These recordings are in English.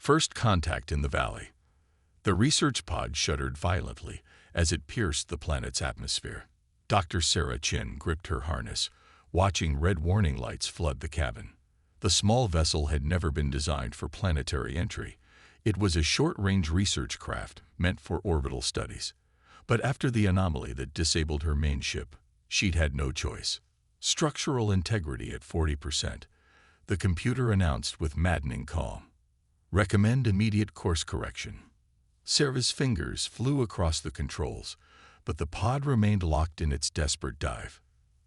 First contact in the valley. The research pod shuddered violently as it pierced the planet's atmosphere. Dr. Sarah Chin gripped her harness, watching red warning lights flood the cabin. The small vessel had never been designed for planetary entry. It was a short-range research craft meant for orbital studies. But after the anomaly that disabled her main ship, she'd had no choice. Structural integrity at 40%. The computer announced with maddening calm. Recommend immediate course correction. Sarah's fingers flew across the controls, but the pod remained locked in its desperate dive.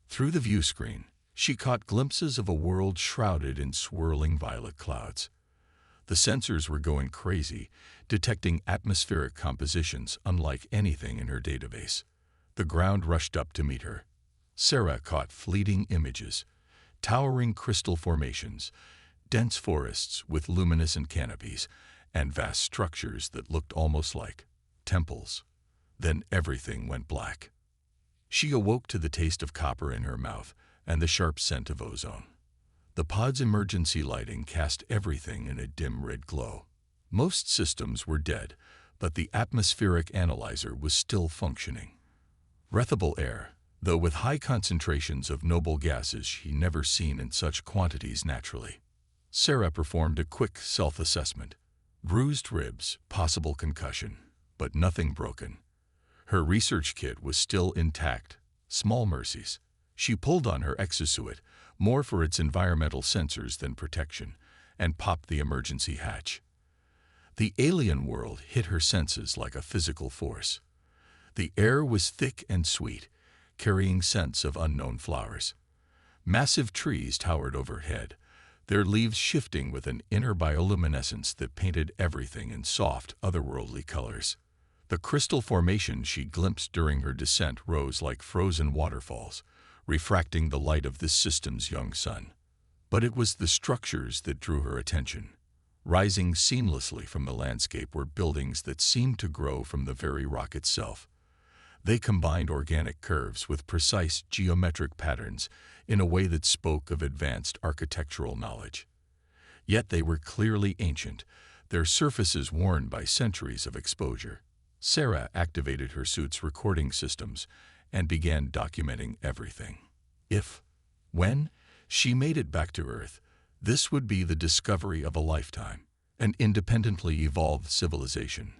Through the view screen, she caught glimpses of a world shrouded in swirling violet clouds. The sensors were going crazy, detecting atmospheric compositions unlike anything in her database. The ground rushed up to meet her. Sarah caught fleeting images, towering crystal formations, dense forests with luminescent canopies, and vast structures that looked almost like temples. Then everything went black. She awoke to the taste of copper in her mouth and the sharp scent of ozone. The pod's emergency lighting cast everything in a dim red glow. Most systems were dead, but the atmospheric analyzer was still functioning. Breathable air, though with high concentrations of noble gases she never seen in such quantities naturally. Sarah performed a quick self-assessment. Bruised ribs, possible concussion, but nothing broken. Her research kit was still intact. Small mercies. She pulled on her exosuit, more for its environmental sensors than protection, and popped the emergency hatch. The alien world hit her senses like a physical force. The air was thick and sweet, carrying scents of unknown flowers. Massive trees towered overhead, their leaves shifting with an inner bioluminescence that painted everything in soft, otherworldly colors. The crystal formations she glimpsed during her descent rose like frozen waterfalls, refracting the light of this system's young sun. But it was the structures that drew her attention. Rising seamlessly from the landscape were buildings that seemed to grow from the very rock itself. They combined organic curves with precise geometric patterns in a way that spoke of advanced architectural knowledge. Yet they were clearly ancient, their surfaces worn by centuries of exposure. Sarah activated her suit's recording systems and began documenting everything. When she made it back to Earth, this would be the discovery of a lifetime, an independently evolved civilization,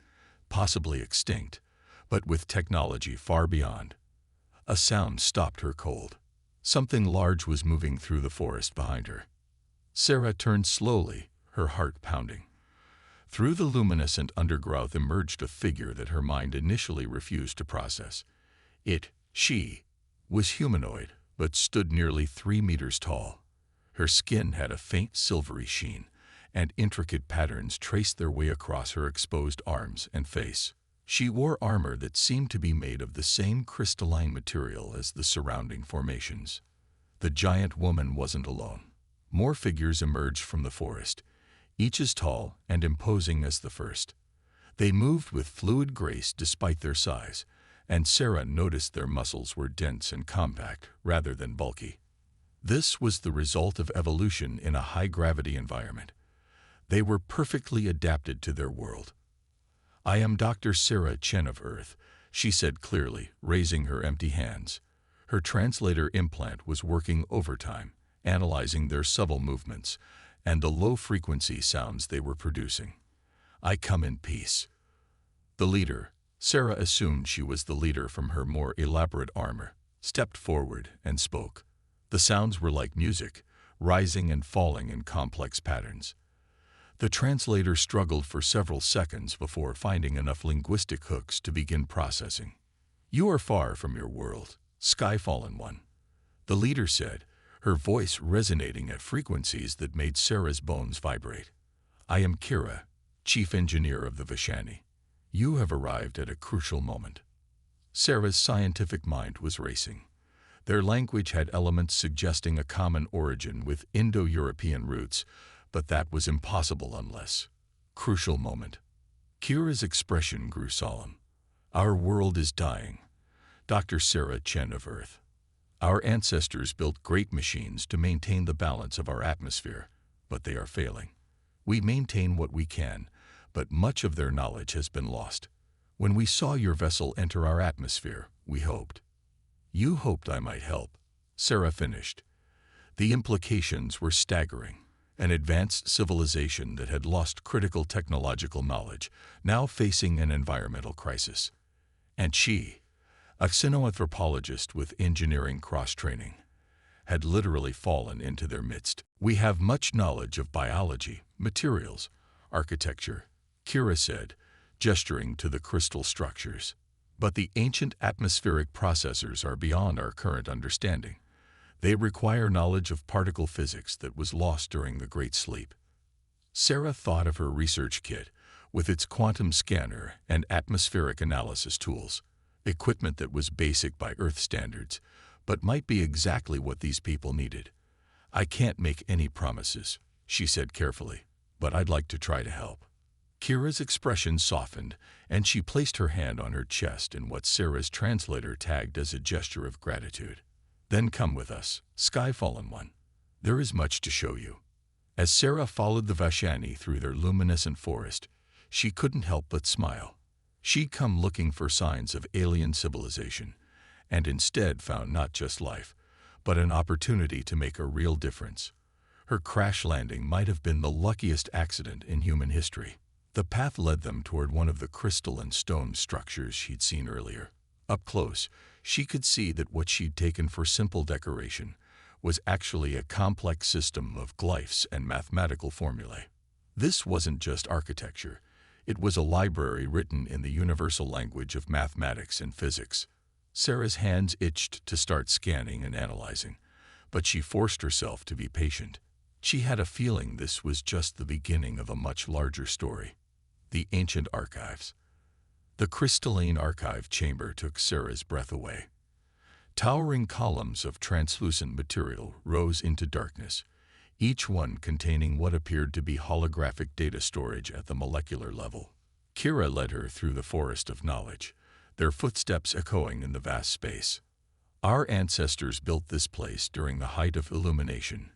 possibly extinct, but with technology far beyond. A sound stopped her cold. Something large was moving through the forest behind her. Sarah turned slowly, her heart pounding. Through the luminescent undergrowth emerged a figure that her mind initially refused to process. She, was humanoid, but stood nearly 3 meters tall. Her skin had a faint silvery sheen, and intricate patterns traced their way across her exposed arms and face. She wore armor that seemed to be made of the same crystalline material as the surrounding formations. The giant woman wasn't alone. More figures emerged from the forest, each as tall and imposing as the first. They moved with fluid grace despite their size, and Sarah noticed their muscles were dense and compact rather than bulky. This was the result of evolution in a high-gravity environment. They were perfectly adapted to their world. "I am Dr. Sarah Chen of Earth," she said clearly, raising her empty hands. Her translator implant was working overtime, analyzing their subtle movements and the low-frequency sounds they were producing. "I come in peace." The leader, Sarah assumed she was the leader from her more elaborate armor, stepped forward and spoke. The sounds were like music, rising and falling in complex patterns. The translator struggled for several seconds before finding enough linguistic hooks to begin processing. "You are far from your world, sky-fallen one," the leader said, her voice resonating at frequencies that made Sarah's bones vibrate. "I am Kira, chief engineer of the Vashani. You have arrived at a crucial moment." Sarah's scientific mind was racing. Their language had elements suggesting a common origin with Indo-European roots, but that was impossible unless. Crucial moment. Kira's expression grew solemn. "Our world is dying. Dr. Sarah Chen of Earth. Our ancestors built great machines to maintain the balance of our atmosphere, but they are failing. We maintain what we can, but much of their knowledge has been lost. When we saw your vessel enter our atmosphere, we hoped. You hoped I might help, Sarah finished. The implications were staggering. An advanced civilization that had lost critical technological knowledge, now facing an environmental crisis. And she, a xenoanthropologist with engineering cross-training, had literally fallen into their midst. We have much knowledge of biology, materials, architecture, Kira said, gesturing to the crystal structures. But the ancient atmospheric processors are beyond our current understanding. They require knowledge of particle physics that was lost during the Great Sleep. Sarah thought of her research kit, with its quantum scanner and atmospheric analysis tools, equipment that was basic by Earth standards, but might be exactly what these people needed. I can't make any promises, she said carefully, but I'd like to try to help. Kira's expression softened, and she placed her hand on her chest in what Sarah's translator tagged as a gesture of gratitude. Then come with us, Skyfallen One. There is much to show you. As Sarah followed the Vashani through their luminescent forest, she couldn't help but smile. She'd come looking for signs of alien civilization, and instead found not just life, but an opportunity to make a real difference. Her crash landing might have been the luckiest accident in human history. The path led them toward one of the crystal and stone structures she'd seen earlier. Up close, she could see that what she'd taken for simple decoration was actually a complex system of glyphs and mathematical formulae. This wasn't just architecture. It was a library written in the universal language of mathematics and physics. Sarah's hands itched to start scanning and analyzing, but she forced herself to be patient. She had a feeling this was just the beginning of a much larger story. The ancient archives. The crystalline archive chamber took Sarah's breath away. Towering columns of translucent material rose into darkness, each one containing what appeared to be holographic data storage at the molecular level. Kira led her through the forest of knowledge, their footsteps echoing in the vast space. Our ancestors built this place during the height of illumination,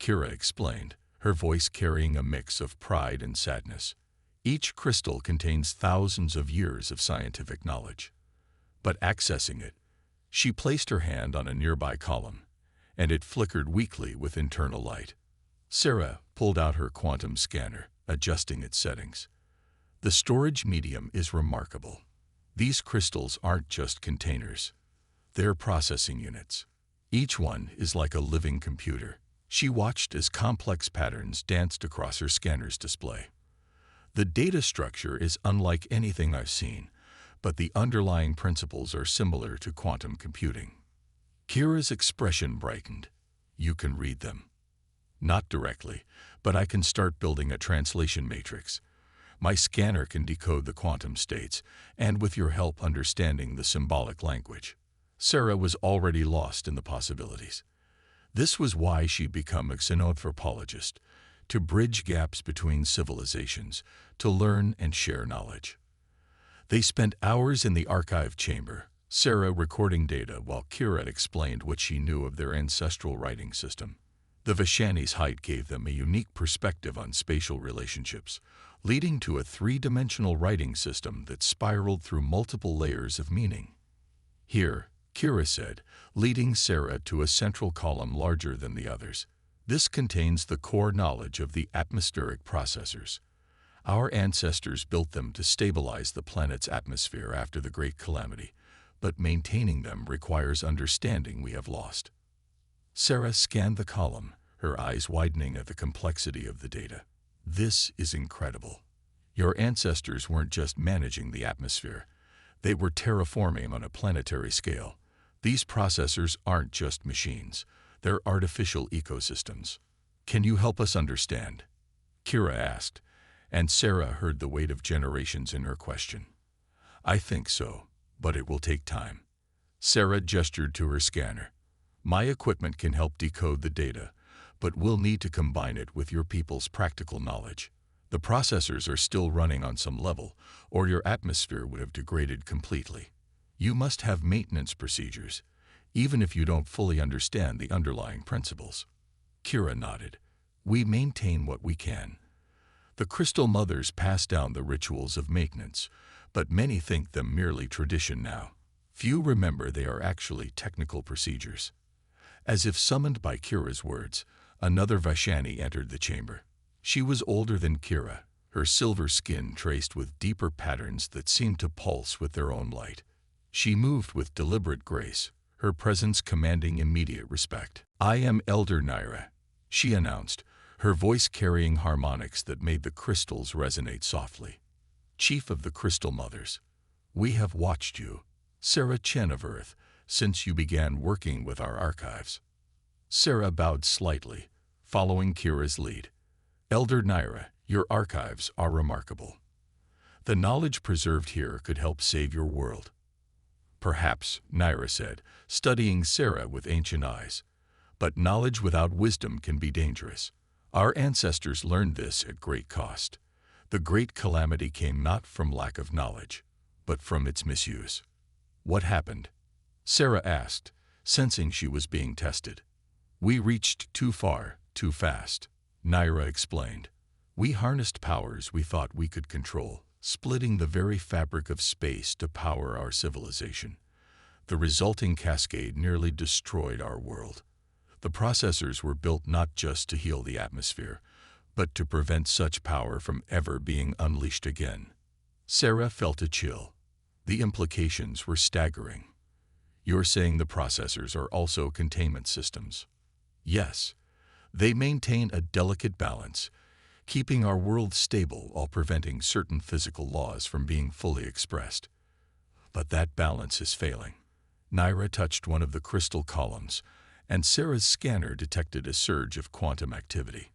Kira explained, her voice carrying a mix of pride and sadness. Each crystal contains thousands of years of scientific knowledge. But accessing it, she placed her hand on a nearby column, and it flickered weakly with internal light. Sarah pulled out her quantum scanner, adjusting its settings. The storage medium is remarkable. These crystals aren't just containers. They're processing units. Each one is like a living computer. She watched as complex patterns danced across her scanner's display. The data structure is unlike anything I've seen, but the underlying principles are similar to quantum computing. Kira's expression brightened. You can read them. Not directly, but I can start building a translation matrix. My scanner can decode the quantum states, and with your help understanding the symbolic language. Sarah was already lost in the possibilities. This was why she'd become a xenoanthropologist, to bridge gaps between civilizations, to learn and share knowledge. They spent hours in the archive chamber, Sarah recording data while Kira explained what she knew of their ancestral writing system. The Vashani's height gave them a unique perspective on spatial relationships, leading to a three-dimensional writing system that spiraled through multiple layers of meaning. Here, Kira said, leading Sarah to a central column larger than the others. This contains the core knowledge of the atmospheric processors. Our ancestors built them to stabilize the planet's atmosphere after the Great Calamity, but maintaining them requires understanding we have lost. Sarah scanned the column, her eyes widening at the complexity of the data. This is incredible. Your ancestors weren't just managing the atmosphere. They were terraforming on a planetary scale. These processors aren't just machines. They're artificial ecosystems. Can you help us understand? Kira asked, and Sarah heard the weight of generations in her question. I think so, but it will take time. Sarah gestured to her scanner. My equipment can help decode the data, but we'll need to combine it with your people's practical knowledge. The processors are still running on some level, or your atmosphere would have degraded completely. You must have maintenance procedures, even if you don't fully understand the underlying principles. Kira nodded. We maintain what we can. The crystal mothers pass down the rituals of maintenance, but many think them merely tradition now. Few remember they are actually technical procedures. As if summoned by Kira's words, another Vashani entered the chamber. She was older than Kira, her silver skin traced with deeper patterns that seemed to pulse with their own light. She moved with deliberate grace, her presence commanding immediate respect. "I am Elder Naira," she announced, her voice carrying harmonics that made the crystals resonate softly. "Chief of the Crystal Mothers, we have watched you, Sarah Chen of Earth, since you began working with our archives." Sarah bowed slightly, following Kira's lead. "Elder Naira, your archives are remarkable. The knowledge preserved here could help save your world." "Perhaps," Naira said, studying Sarah with ancient eyes. "But knowledge without wisdom can be dangerous. Our ancestors learned this at great cost. The great calamity came not from lack of knowledge, but from its misuse." "What happened?" Sarah asked, sensing she was being tested. "We reached too far, too fast," Naira explained. "We harnessed powers we thought we could control, splitting the very fabric of space to power our civilization. The resulting cascade nearly destroyed our world. The processors were built not just to heal the atmosphere, but to prevent such power from ever being unleashed again." Sarah felt a chill. The implications were staggering. "You're saying the processors are also containment systems?" "Yes. They maintain a delicate balance, keeping our world stable while preventing certain physical laws from being fully expressed. But that balance is failing." Naira touched one of the crystal columns, and Sarah's scanner detected a surge of quantum activity.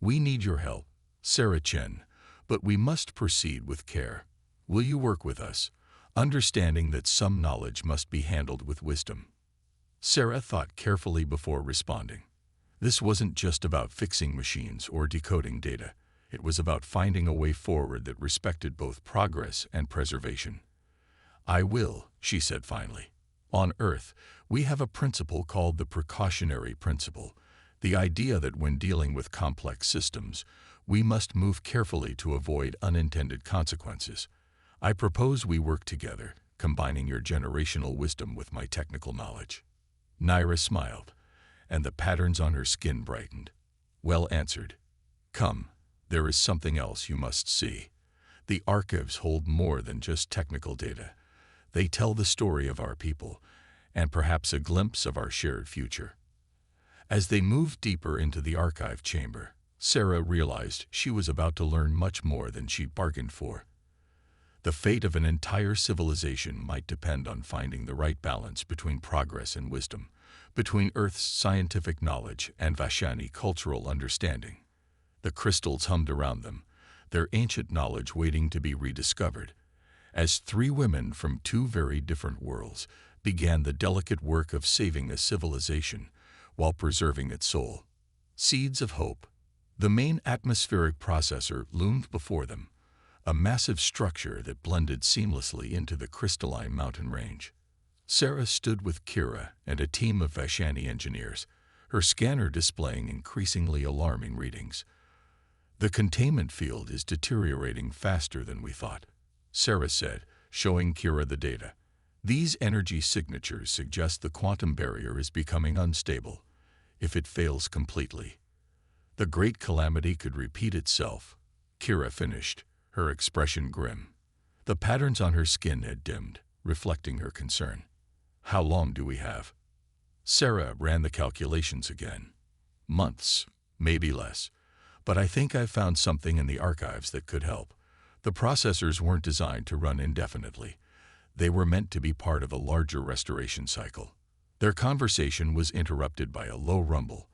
"We need your help, Sarah Chen, but we must proceed with care. Will you work with us, understanding that some knowledge must be handled with wisdom?" Sarah thought carefully before responding. This wasn't just about fixing machines or decoding data. It was about finding a way forward that respected both progress and preservation. "I will," she said finally. "On Earth, we have a principle called the precautionary principle, the idea that when dealing with complex systems, we must move carefully to avoid unintended consequences. I propose we work together, combining your generational wisdom with my technical knowledge." Naira smiled, and the patterns on her skin brightened. "Well answered. Come, there is something else you must see. The archives hold more than just technical data. They tell the story of our people, and perhaps a glimpse of our shared future." As they moved deeper into the archive chamber, Sarah realized she was about to learn much more than she'd bargained for. The fate of an entire civilization might depend on finding the right balance between progress and wisdom, between Earth's scientific knowledge and Vashani cultural understanding. The crystals hummed around them, their ancient knowledge waiting to be rediscovered, as three women from two very different worlds began the delicate work of saving a civilization while preserving its soul. Seeds of hope. The main atmospheric processor loomed before them, a massive structure that blended seamlessly into the crystalline mountain range. Sarah stood with Kira and a team of Vashani engineers, her scanner displaying increasingly alarming readings. "The containment field is deteriorating faster than we thought," Sarah said, showing Kira the data. "These energy signatures suggest the quantum barrier is becoming unstable. If it fails completely, the great calamity could repeat itself." Kira finished, her expression grim. The patterns on her skin had dimmed, reflecting her concern. "How long do we have?" Sarah ran the calculations again. "Months, maybe less. But I think I've found something in the archives that could help. The processors weren't designed to run indefinitely. They were meant to be part of a larger restoration cycle." Their conversation was interrupted by a low rumble.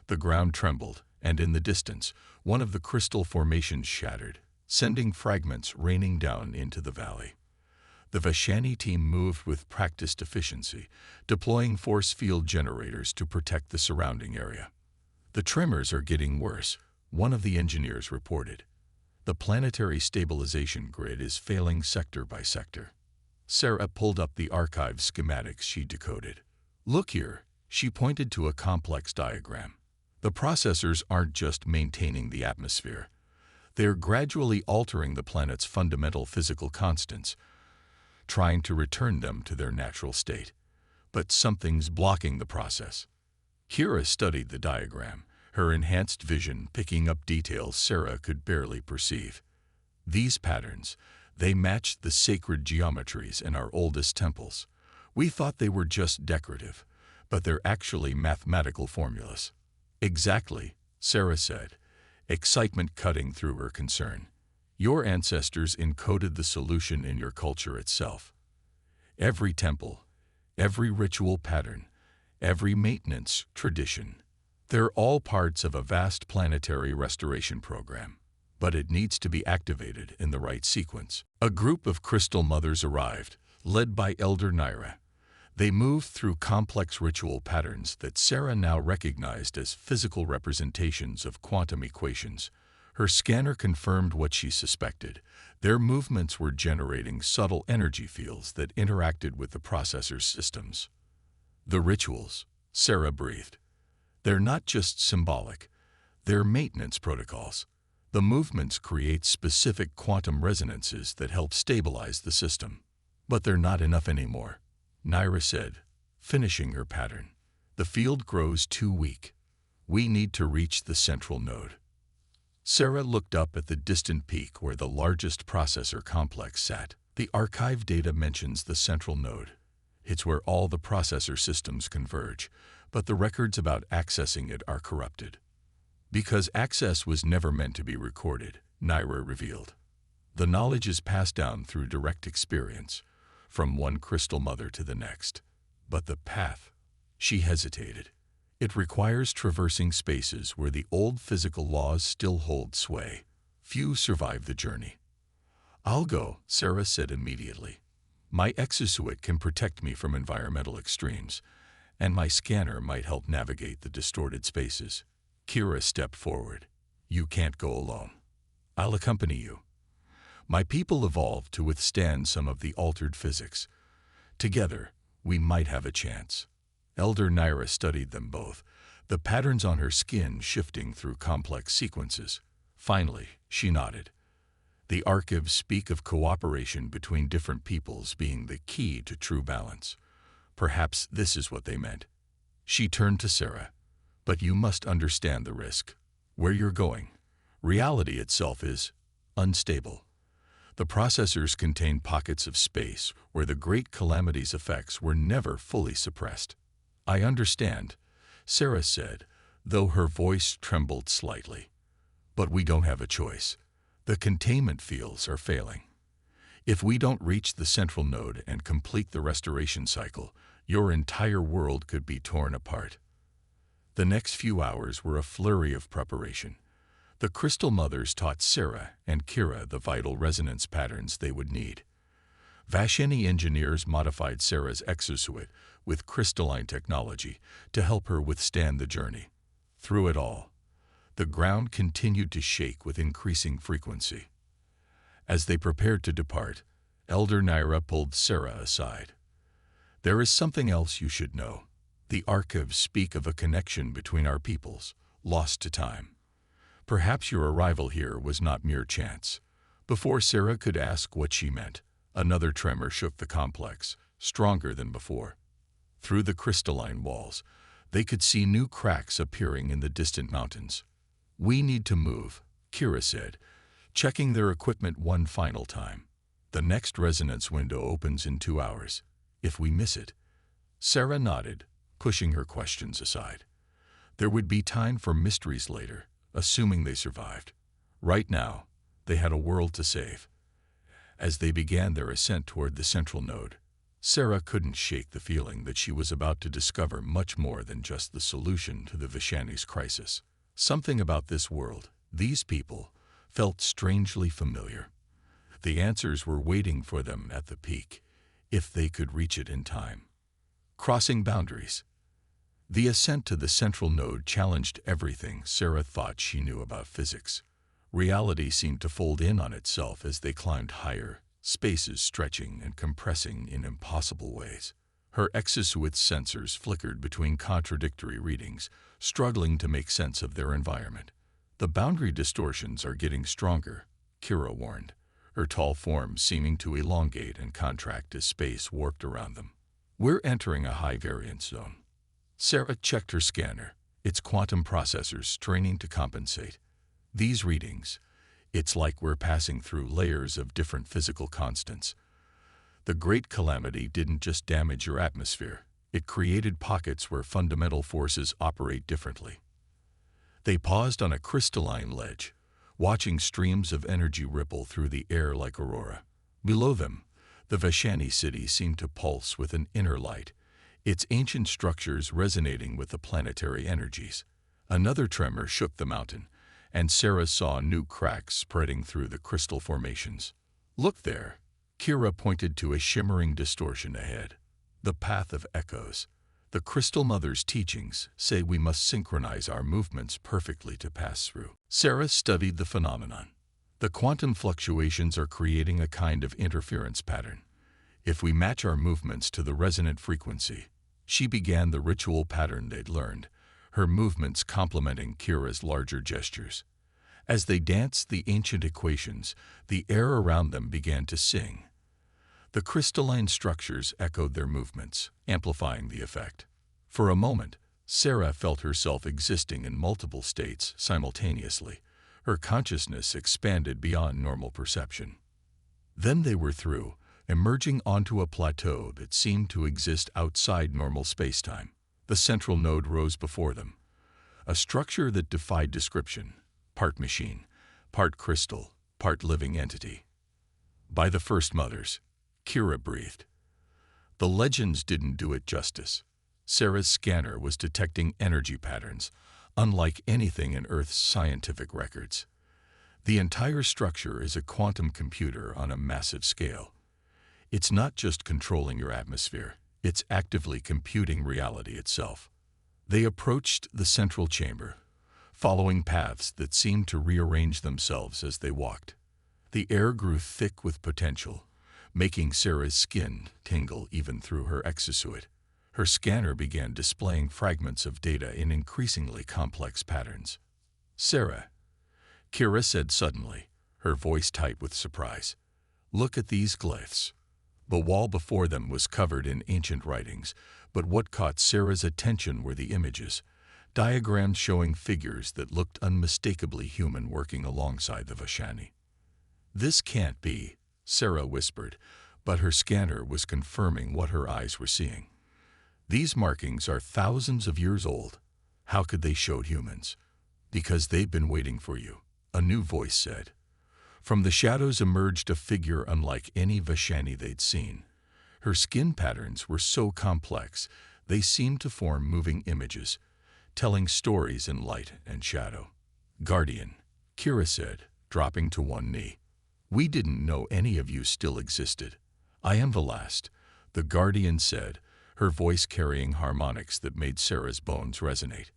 The ground trembled, and in the distance, one of the crystal formations shattered, sending fragments raining down into the valley. The Vashani team moved with practiced efficiency, deploying force field generators to protect the surrounding area. "The tremors are getting worse," one of the engineers reported. "The planetary stabilization grid is failing sector by sector." Sarah pulled up the archive schematics she decoded. "Look here," she pointed to a complex diagram. "The processors aren't just maintaining the atmosphere. They are gradually altering the planet's fundamental physical constants, trying to return them to their natural state. But something's blocking the process. Kira studied the diagram, her enhanced vision picking up details Sarah could barely perceive. These patterns, they matched the sacred geometries in our oldest temples. We thought they were just decorative, but they're actually mathematical formulas. Exactly, Sarah said, excitement cutting through her concern. Your ancestors encoded the solution in your culture itself. Every temple, every ritual pattern, every maintenance tradition, they're all parts of a vast planetary restoration program. But it needs to be activated in the right sequence. A group of crystal mothers arrived, led by Elder Naira. They moved through complex ritual patterns that Sarah now recognized as physical representations of quantum equations. Her scanner confirmed what she suspected. Their movements were generating subtle energy fields that interacted with the processor's systems. The rituals, Sarah breathed. They're not just symbolic, they're maintenance protocols. The movements create specific quantum resonances that help stabilize the system. But they're not enough anymore, Naira said, finishing her pattern. The field grows too weak. We need to reach the central node. Sarah looked up at the distant peak where the largest processor complex sat. The archive data mentions the central node. It's where all the processor systems converge, but the records about accessing it are corrupted. Because access was never meant to be recorded, Naira revealed. The knowledge is passed down through direct experience, from one crystal mother to the next. But the path, she hesitated. It requires traversing spaces where the old physical laws still hold sway. Few survive the journey. I'll go, Sarah said immediately. My exosuit can protect me from environmental extremes, and my scanner might help navigate the distorted spaces. Kira stepped forward. You can't go alone. I'll accompany you. My people evolved to withstand some of the altered physics. Together, we might have a chance. Elder Naira studied them both, the patterns on her skin shifting through complex sequences. Finally, she nodded. The archives speak of cooperation between different peoples being the key to true balance. Perhaps this is what they meant. She turned to Sarah. But you must understand the risk. Where you're going, reality itself is unstable. The processors contain pockets of space where the great calamity's effects were never fully suppressed. I understand, Sarah said, though her voice trembled slightly. But we don't have a choice. The containment fields are failing. If we don't reach the central node and complete the restoration cycle, your entire world could be torn apart. The next few hours were a flurry of preparation. The crystal mothers taught Sarah and Kira the vital resonance patterns they would need. Vasheni engineers modified Sarah's exosuit with crystalline technology to help her withstand the journey. Through it all, the ground continued to shake with increasing frequency. As they prepared to depart, Elder Naira pulled Sarah aside. There is something else you should know. The archives speak of a connection between our peoples, lost to time. Perhaps your arrival here was not mere chance. Before Sarah could ask what she meant, another tremor shook the complex, stronger than before. Through the crystalline walls, they could see new cracks appearing in the distant mountains. We need to move, Kira said, checking their equipment one final time. The next resonance window opens in 2 hours. If we miss it. Sarah nodded, pushing her questions aside. There would be time for mysteries later, assuming they survived. Right now, they had a world to save. As they began their ascent toward the central node, Sarah couldn't shake the feeling that she was about to discover much more than just the solution to the Vashani's crisis. Something about this world, these people, felt strangely familiar. The answers were waiting for them at the peak, if they could reach it in time. Crossing boundaries. The ascent to the central node challenged everything Sarah thought she knew about physics. Reality seemed to fold in on itself as they climbed higher, spaces stretching and compressing in impossible ways. Her exosuit's sensors flickered between contradictory readings, struggling to make sense of their environment. The boundary distortions are getting stronger, Kira warned, her tall form seeming to elongate and contract as space warped around them. We're entering a high variance zone. Sarah checked her scanner, its quantum processors straining to compensate. These readings, it's like we're passing through layers of different physical constants. The Great Calamity didn't just damage your atmosphere, it created pockets where fundamental forces operate differently. They paused on a crystalline ledge, watching streams of energy ripple through the air like aurora. Below them, the Vashani city seemed to pulse with an inner light, its ancient structures resonating with the planetary energies. Another tremor shook the mountain, and Sarah saw new cracks spreading through the crystal formations. Look there, Kira pointed to a shimmering distortion ahead. The path of echoes. The Crystal Mother's teachings say we must synchronize our movements perfectly to pass through. Sarah studied the phenomenon. The quantum fluctuations are creating a kind of interference pattern. If we match our movements to the resonant frequency, she began the ritual pattern they'd learned, her movements complementing Kira's larger gestures. As they danced the ancient equations, the air around them began to sing. The crystalline structures echoed their movements, amplifying the effect. For a moment, Sarah felt herself existing in multiple states simultaneously. Her consciousness expanded beyond normal perception. Then they were through, emerging onto a plateau that seemed to exist outside normal spacetime. The central node rose before them, a structure that defied description, part machine, part crystal, part living entity. By the First Mothers, Kira breathed. The legends didn't do it justice. Sarah's scanner was detecting energy patterns, unlike anything in Earth's scientific records. The entire structure is a quantum computer on a massive scale. It's not just controlling your atmosphere, it's actively computing reality itself. They approached the central chamber, following paths that seemed to rearrange themselves as they walked. The air grew thick with potential, making Sarah's skin tingle even through her exosuit. Her scanner began displaying fragments of data in increasingly complex patterns. "Sarah," Kira said suddenly, her voice tight with surprise. "Look at these glyphs." The wall before them was covered in ancient writings, but what caught Sarah's attention were the images, diagrams showing figures that looked unmistakably human working alongside the Vashani. "This can't be," Sarah whispered, but her scanner was confirming what her eyes were seeing. "These markings are thousands of years old. How could they show humans?" "Because they've been waiting for you," a new voice said. From the shadows emerged a figure unlike any Vashani they'd seen. Her skin patterns were so complex, they seemed to form moving images, telling stories in light and shadow. "Guardian," Kira said, dropping to one knee. "We didn't know any of you still existed." "I am the last," the Guardian said, her voice carrying harmonics that made Sarah's bones resonate.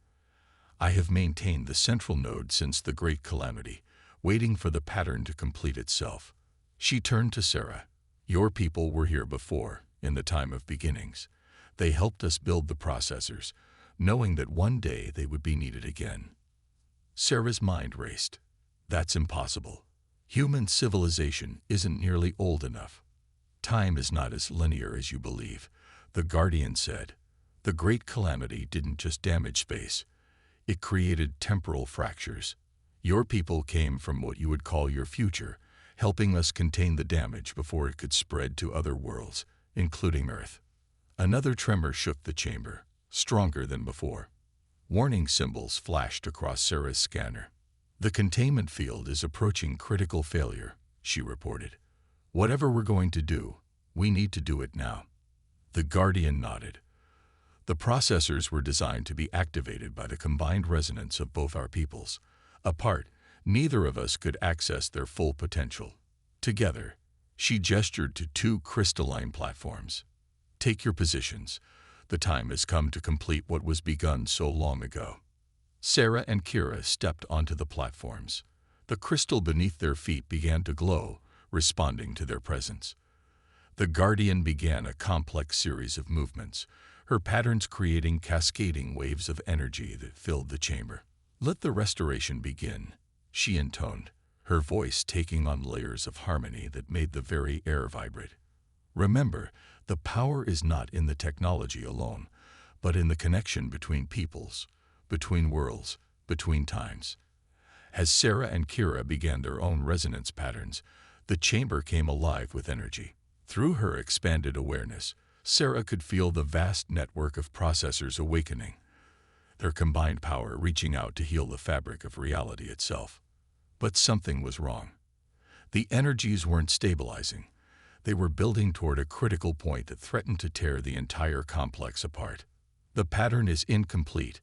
"I have maintained the central node since the Great Calamity, waiting for the pattern to complete itself." She turned to Sarah. "Your people were here before, in the time of beginnings. They helped us build the processors, knowing that one day they would be needed again." Sarah's mind raced. "That's impossible. Human civilization isn't nearly old enough." "Time is not as linear as you believe," the Guardian said. "The Great Calamity didn't just damage space. It created temporal fractures. Your people came from what you would call your future, helping us contain the damage before it could spread to other worlds, including Earth." Another tremor shook the chamber, stronger than before. Warning symbols flashed across Sarah's scanner. "The containment field is approaching critical failure," she reported. "Whatever we're going to do, we need to do it now." The Guardian nodded. The processors were designed to be activated by the combined resonance of both our peoples. Apart, neither of us could access their full potential. Together, she gestured to two crystalline platforms. "Take your positions. The time has come to complete what was begun so long ago." Sarah and Kira stepped onto the platforms. The crystal beneath their feet began to glow, responding to their presence. The Guardian began a complex series of movements, her patterns creating cascading waves of energy that filled the chamber. "Let the restoration begin," she intoned, her voice taking on layers of harmony that made the very air vibrate. "Remember, the power is not in the technology alone, but in the connection between peoples, between worlds, between times." As Sarah and Kira began their own resonance patterns, the chamber came alive with energy. Through her expanded awareness, Sarah could feel the vast network of processors awakening, their combined power reaching out to heal the fabric of reality itself. But something was wrong. The energies weren't stabilizing. They were building toward a critical point that threatened to tear the entire complex apart. "The pattern is incomplete,"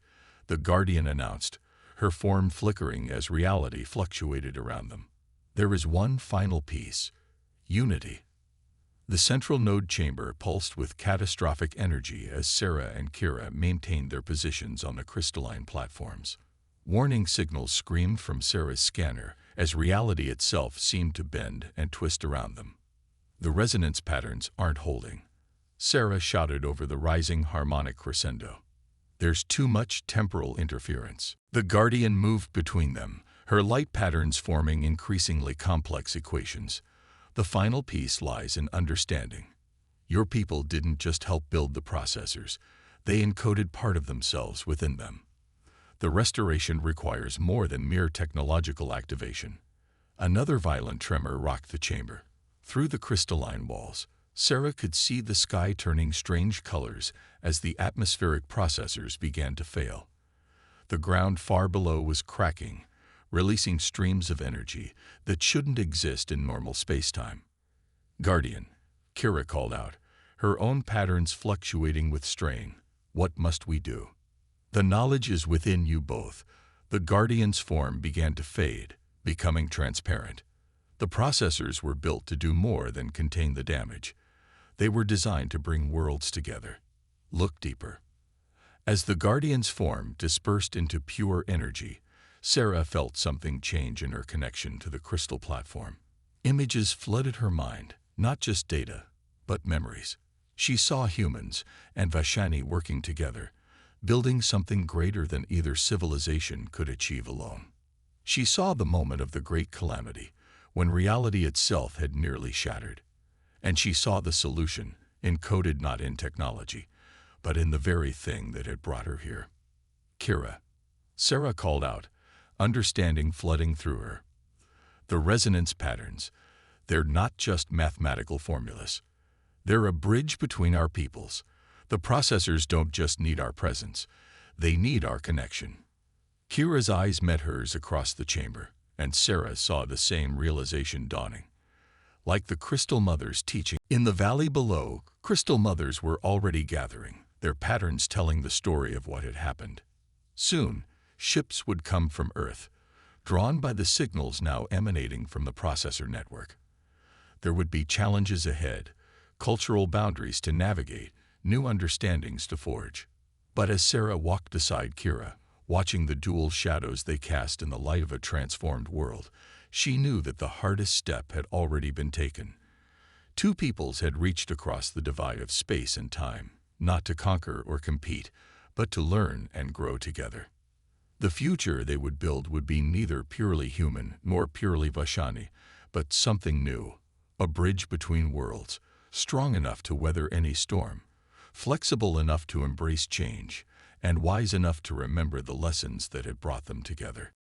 the Guardian announced, her form flickering as reality fluctuated around them. "There is one final piece: unity." The central node chamber pulsed with catastrophic energy as Sarah and Kira maintained their positions on the crystalline platforms. Warning signals screamed from Sarah's scanner as reality itself seemed to bend and twist around them. "The resonance patterns aren't holding," Sarah shouted over the rising harmonic crescendo. "There's too much temporal interference." The Guardian moved between them, her light patterns forming increasingly complex equations. "The final piece lies in understanding. Your people didn't just help build the processors, they encoded part of themselves within them. The restoration requires more than mere technological activation." Another violent tremor rocked the chamber. Through the crystalline walls, Sarah could see the sky turning strange colors as the atmospheric processors began to fail. The ground far below was cracking, releasing streams of energy that shouldn't exist in normal spacetime. "Guardian," Kira called out, her own patterns fluctuating with strain. "What must we do?" "The knowledge is within you both." The Guardian's form began to fade, becoming transparent. The processors were built to do more than contain the damage. They were designed to bring worlds together. "Look deeper." As the Guardian's form dispersed into pure energy, Sarah felt something change in her connection to the crystal platform. Images flooded her mind, not just data, but memories. She saw humans and Vashani working together, building something greater than either civilization could achieve alone. She saw the moment of the great calamity, when reality itself had nearly shattered. And she saw the solution, encoded not in technology, but in the very thing that had brought her here. "Kira," Sarah called out, understanding flooding through her. "The resonance patterns, they're not just mathematical formulas. They're a bridge between our peoples. The processors don't just need our presence, they need our connection." Kira's eyes met hers across the chamber, and Sarah saw the same realization dawning. Like the Crystal Mothers teaching in the valley below, Crystal Mothers were already gathering, their patterns telling the story of what had happened. Soon, ships would come from Earth, drawn by the signals now emanating from the processor network. There would be challenges ahead, cultural boundaries to navigate, new understandings to forge. But as Sarah walked beside Kira, watching the dual shadows they cast in the light of a transformed world, she knew that the hardest step had already been taken. Two peoples had reached across the divide of space and time, not to conquer or compete, but to learn and grow together. The future they would build would be neither purely human nor purely Vashani, but something new, a bridge between worlds, strong enough to weather any storm, flexible enough to embrace change, and wise enough to remember the lessons that had brought them together.